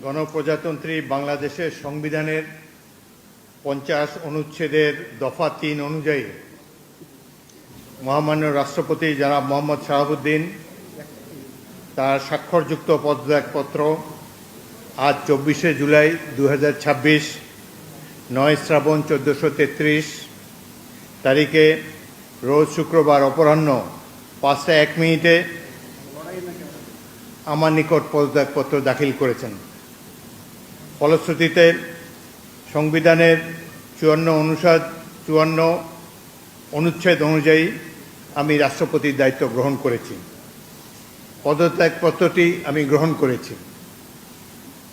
গণপ্রজাতন্ত্রী বাংলাদেশের সংবিধানের 50 অনুচ্ছেদের দফা 3 অনুযায়ী মহামান্য রাষ্ট্রপতি জনাব মোহাম্মদ শাহাবুদ্দিন তার স্বাক্ষরযুক্ত পদত্যাগপত্র আজ 24শে জুলাই 2026 9 শ্রাবণ 1433 তারিখে রোজ শুক্রবার অপরাহ্ন 5:01 আমার নিকট পদত্যাগপত্র দাখিল করেছেন। ফলশ্রুতিতে সংবিধানের 54 অনুচ্ছেদ অনুযায়ী আমি রাষ্ট্রপতির দায়িত্ব গ্রহণ করেছি। পদত্যাগপত্রটি আমি গ্রহণ করেছি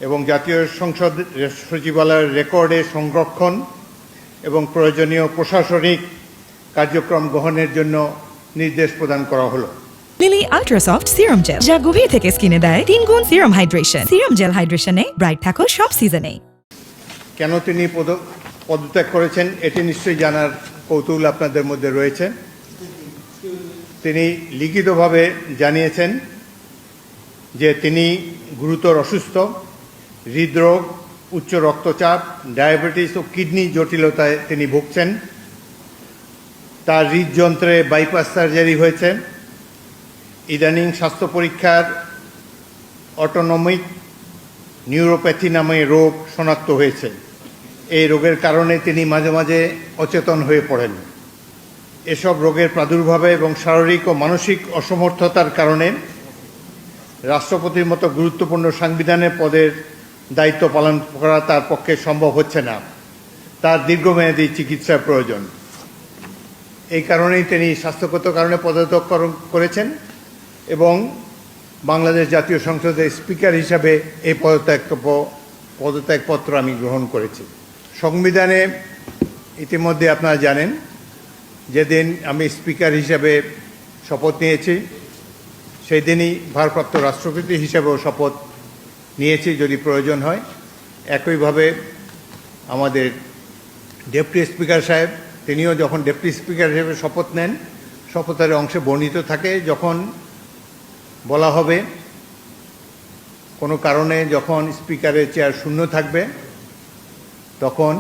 এবং জাতীয় সংসদ সচিবালয়ের রেকর্ডে সংরক্ষণ এবং প্রয়োজনীয় প্রশাসনিক কার্যক্রম গ্রহণের জন্য নির্দেশ প্রদান করা হলো। লিলি আল্ট্রাসফট সিরাম জেল, যা গভীর থেকে স্কিনে দেয় 3 গুণ সিরাম হাইড্রেশন। সিরাম জেল হাইড্রেশনে ব্রাইট থাকো সব সিজনে। কেন তিনি পদত্যাগ করেছেন এটি নিশ্চয়ই জানার কৌতূহল আপনাদের মধ্যে রয়েছে। তিনি লিখিতভাবে জানিয়েছেন যে তিনি গুরুতর অসুস্থ, হৃদরোগ, উচ্চ রক্তচাপ, ডায়াবেটিস ও কিডনি জটিলতায় তিনি ভুগছেন। তার হৃদযন্ত্রে বাইপাস সার্জারি হয়েছে। ইদানিং স্বাস্থ্য পরীক্ষার অটোনমিক নিউরোপ্যাথি নামে রোগ শনাক্ত হয়েছে। এই রোগের কারণে তিনি মাঝে মাঝে অচেতন হয়ে পড়েন। এসব রোগের প্রাদুর্ভাবে এবং শারীরিক ও মানসিক অসমর্থতার কারণে রাষ্ট্রপতির মতো গুরুত্বপূর্ণ সাংবিধানিক পদের দায়িত্ব পালন করা তার পক্ষে সম্ভব হচ্ছে না। তার দীর্ঘমেয়াদী চিকিৎসার প্রয়োজন। এই কারণেই তিনি স্বাস্থ্যগত কারণে পদত্যাগ করেছেন এবং বাংলাদেশ জাতীয় সংসদের স্পিকার হিসাবে এই পদত্যাগপত্র আমি গ্রহণ করেছি। সংবিধানে ইতিমধ্যে আপনারা জানেন যেদিন আমি স্পিকার হিসাবে শপথ নিয়েছি সেই দিনই ভারপ্রাপ্ত রাষ্ট্রপতি হিসাবেও শপথ নিয়েছি যদি প্রয়োজন হয়। একইভাবে আমাদের ডেপুটি স্পিকার সাহেব তিনিও যখন ডেপুটি স্পিকার হিসেবে শপথ নেন শপথের অংশে বর্ণিত থাকে যখন বলা হবে কোনো কারণে যখন স্পিকারের চেয়ার শূন্য থাকবে তখন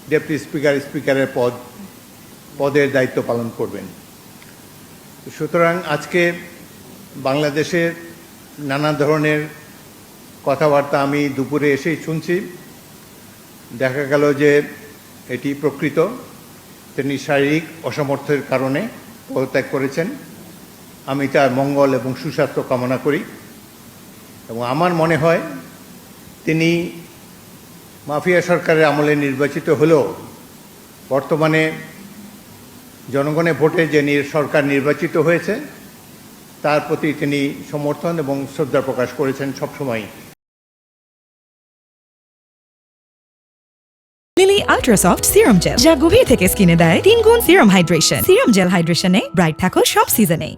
ডেপুটি স্পিকার স্পিকারের পদের দায়িত্ব পালন করবেন। সুতরাং আজকে বাংলাদেশের নানা ধরনের কথাবার্তা আমি দুপুরে এসেই শুনছি। দেখা গেল যে এটি প্রকৃত, তিনি শারীরিক অসামর্থ্যের কারণে পদত্যাগ করেছেন। আমি তার মঙ্গল এবং সুস্বাস্থ্য কামনা করি এবং আমার মনে হয় তিনি মাফিয়া সরকারের আমলে নির্বাচিত হলেও বর্তমানে জনগণের ভোটে যে সরকার নির্বাচিত হয়েছে তার প্রতি তিনি সমর্থন এবং শ্রদ্ধা প্রকাশ করেছেন সবসময়। লিলি আল্ট্রাসফট সিরাম জেল, যা গভীর থেকে স্কিনে দেয় 3 গুণ সিরাম হাইড্রেশন। সিরাম জেল হাইড্রেশনে ব্রাইট থাকো সব সিজনে।